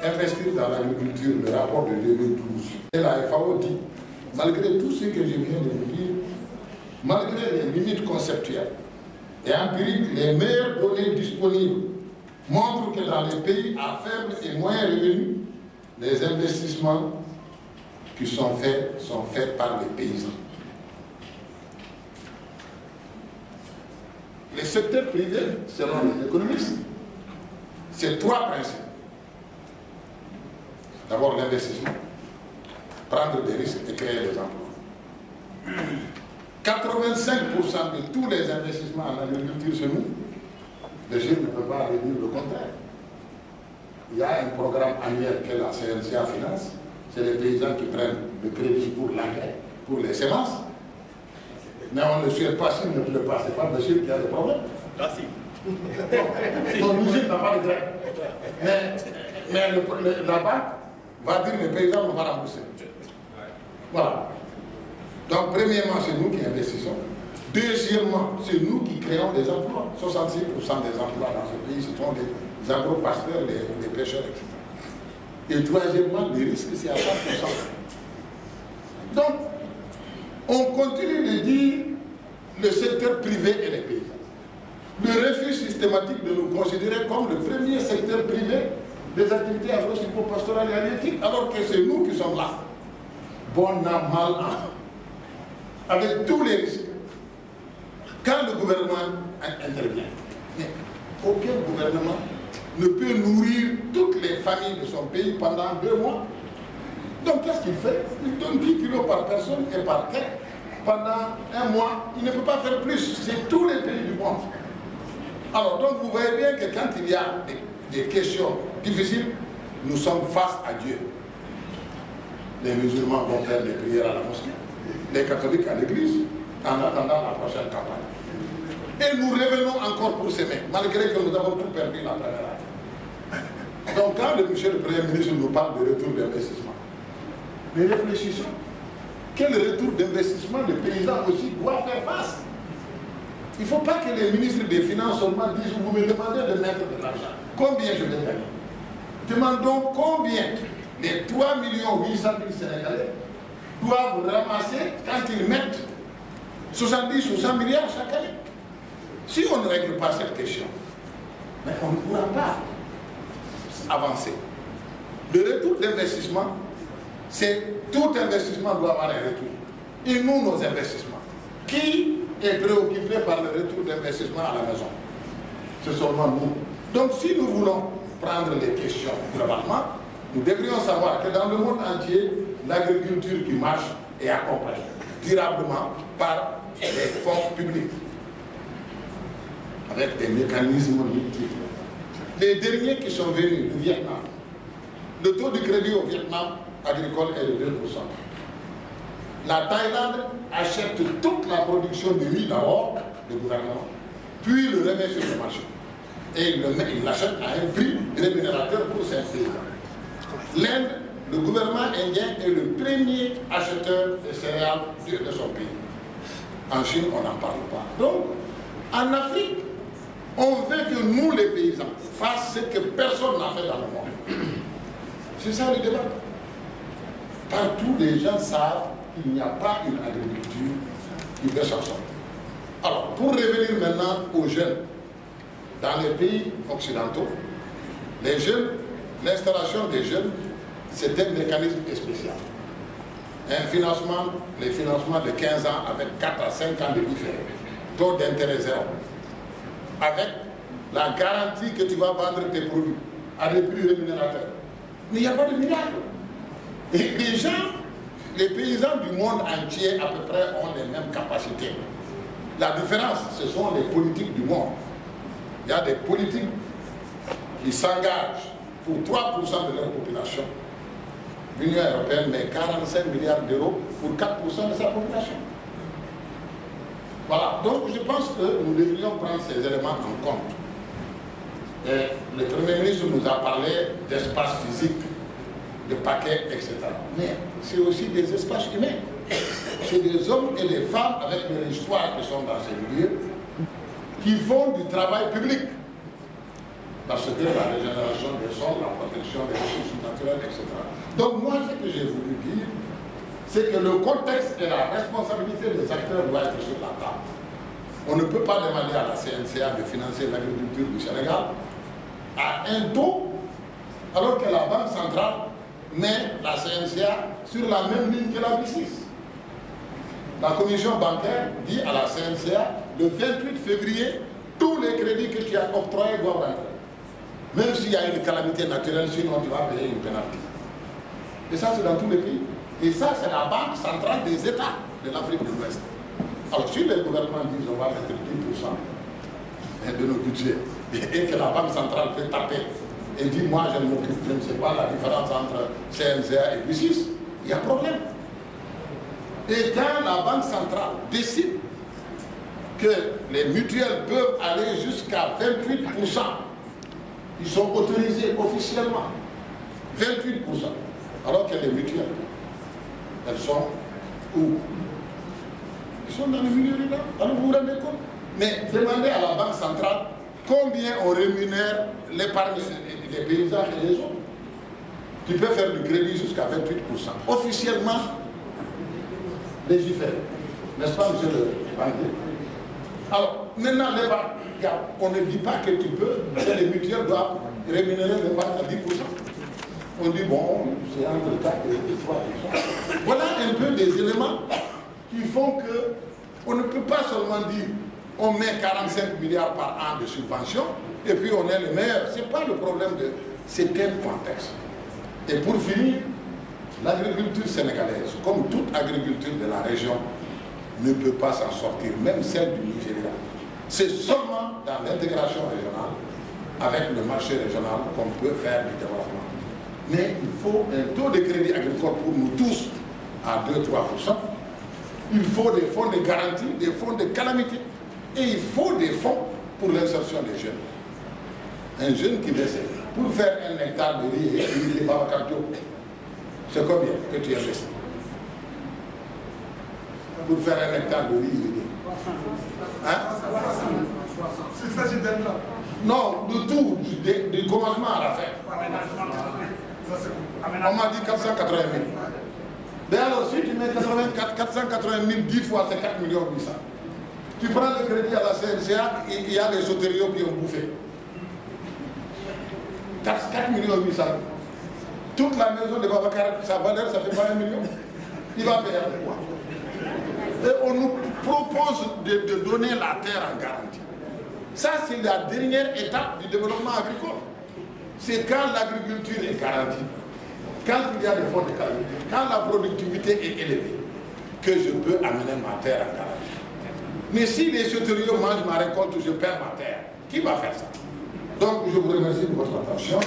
investir dans l'agriculture, le rapport de 2012. Et la FAO dit, malgré tout ce que je viens de vous dire, malgré les limites conceptuelles et empiriques, les meilleures données disponibles montrent que dans les pays à faible et moyen revenu, les investissements qui sont faits par les paysans. Les secteurs privés, selon les économistes, c'est 3 principes. D'abord l'investissement, prendre des risques et créer des emplois. 85% de tous les investissements en agriculture chez nous, les jeunes ne peuvent pas dire le contraire. Il y a un programme annuel que la CNCA finance, c'est les paysans qui prennent le crédit pour l'engrais, pour les semences. Mais on ne souhaite pas, s'il ne pleut pas, c'est pas monsieur qui a des problèmes. Ah si. Ton usine n'a pas de grève. Mais la banque va dire que les paysans ne vont pas rembourser. Voilà. Donc, premièrement, c'est nous qui investissons. Deuxièmement, c'est nous qui créons des emplois. 66% des emplois dans ce pays, ce sont les agro-pasteurs, les pêcheurs, etc. Et troisièmement, les risques, c'est à 100%. Donc, on continue de dire le secteur privé et les paysans. Le refus systématique de nous considérer comme le premier secteur privé des activités agro-silvopastorales et halieutiques, alors que c'est nous qui sommes là. Bon an, mal an. Avec tous les risques. Quand le gouvernement intervient, aucun gouvernement ne peut nourrir toutes les familles de son pays pendant 2 mois. Donc qu'est-ce qu'il fait? Il donne 10 kilos par personne et par tête pendant 1 mois. Il ne peut pas faire plus. C'est tous les pays du monde. Alors donc vous voyez bien que quand il y a des questions difficiles, nous sommes face à Dieu. Les musulmans vont faire des prières à la mosquée, les catholiques à l'église, en attendant la prochaine campagne. Et nous revenons encore pour s'aimer, malgré que nous avons tout perdu la première année. Donc quand monsieur le Premier ministre nous parle de retour d'investissement, mais réfléchissons. Quel retour d'investissement le paysan aussi doit faire face? Il ne faut pas que les ministres des Finances seulement disent, vous me demandez de mettre de l'argent. Combien je vais gagner? Demandons combien les 3 800 000 Sénégalais doivent ramasser quand ils mettent 70 ou 100 milliards chaque année. Si on ne règle pas cette question, mais on ne pourra pas avancer. Le retour d'investissement, c'est tout investissement doit avoir un retour. Et nous, nos investissements. Qui est préoccupé par le retour d'investissement à la maison? C'est seulement nous. Donc si nous voulons prendre les questions globalement, nous devrions savoir que dans le monde entier, l'agriculture qui marche est accompagnée durablement par les fonds publics, avec des mécanismes multiples. Les derniers qui sont venus du Vietnam, le taux de crédit au Vietnam agricole est de 2%. La Thaïlande achète toute la production de riz d'abord, le gouvernement, puis le remet sur le marché. Et il l'achète à un prix rémunérateur pour ses paysans. L'Inde, le gouvernement indien est le premier acheteur de céréales de son pays. En Chine, on n'en parle pas. Donc, en Afrique, on veut que nous, les paysans, fassions ce que personne n'a fait dans le monde. C'est ça le débat. Partout, les gens savent qu'il n'y a pas une agriculture qui peut s'en sortir. Alors, pour revenir maintenant aux jeunes, dans les pays occidentaux, les jeunes, l'installation des jeunes, c'est un mécanisme spécial. Un financement, les financements de 15 ans avec 4 à 5 ans de différé, taux d'intérêt zéro, avec la garantie que tu vas vendre tes produits à des prix rémunérateurs. Mais il n'y a pas de miracle. Et les gens, les paysans du monde entier à peu près ont les mêmes capacités. La différence, ce sont les politiques du monde. Il y a des politiques qui s'engagent pour 3% de leur population. L'Union européenne met 45 milliards d'euros pour 4% de sa population. Voilà, donc je pense que nous devrions prendre ces éléments en compte. Et le Premier ministre nous a parlé d'espace physique, de paquets, etc. Mais c'est aussi des espaces humains. C'est des hommes et des femmes avec leur histoire qui sont dans ces milieux, qui font du travail public. parce que la régénération des sols, la protection des ressources naturelles, etc. Donc moi, ce que j'ai voulu dire, c'est que le contexte et la responsabilité des acteurs doivent être sur la table. On ne peut pas demander à la CNCA de financer l'agriculture du Sénégal à un taux, alors que la Banque centrale met la CNCA sur la même ligne que la BICIS. La commission bancaire dit à la CNCA, le 28 février, tous les crédits que tu as octroyés doivent rentrer. Même s'il y a une calamité naturelle, sinon tu vas payer une pénalité. Et ça, c'est dans tous les pays. Et ça, c'est la Banque centrale des États de l'Afrique de l'Ouest. Alors, si les gouvernements disent on va mettre 10% de nos budgets, et que la Banque centrale peut taper et dit moi je ne sais pas la différence entre CNCA et BICIS, il y a problème. Et quand la Banque centrale décide que les mutuelles peuvent aller jusqu'à 28%, ils sont autorisés officiellement, 28%, alors que les mutuelles, elles sont où? Ils sont dans le milieu rural. Alors vous vous rendez compte? Mais demandez à la Banque centrale combien on rémunère l'épargne des paysans et les autres. Tu peux faire du crédit jusqu'à 28%. Officiellement légiféré. N'est-ce pas, monsieur le banquier? Alors, maintenant, l'épargne, on ne dit pas que tu peux, que les mutuelles doivent rémunérer l'épargne à 10%. On dit, bon, c'est entre 4 et 3%. Voilà un peu des éléments qui font que on ne peut pas seulement dire on met 45 milliards par an de subventions et puis on est le meilleur. Ce n'est pas le problème de... C'est un contexte. Et pour finir, l'agriculture sénégalaise, comme toute agriculture de la région, ne peut pas s'en sortir, même celle du Nigeria. C'est seulement dans l'intégration régionale, avec le marché régional, qu'on peut faire du développement. Mais il faut un taux de crédit agricole pour nous tous à 2-3%. Il faut des fonds de garantie, des fonds de calamité. Et il faut des fonds pour l'insertion des jeunes. Un jeune qui décède, pour faire 1 hectare de riz et des Babacar, c'est combien que tu investis? Pour faire 1 hectare de riz et des... Hein? Il s'agit d'être là. Non, de tout, du commencement à la fin. On m'a dit 480 000. Mais alors, si tu mets 480 000, 10 fois, c'est 4 millions 800. Tu prends le crédit à la CNCA, il y a les sotériaux qui ont bouffé. 4 millions 800. Toute la maison de Babacar, sa valeur, ça fait pas 1 million. Il va payer avec quoi? Et on nous propose de donner la terre en garantie. Ça, c'est la dernière étape du développement agricole. C'est quand l'agriculture est garantie, quand il y a des fonds de qualité, quand la productivité est élevée, que je peux amener ma terre en garantie. Mais si les sauteriaux mangent ma récolte, je perds ma terre. Qui va faire ça? Donc, je vous remercie de votre attention.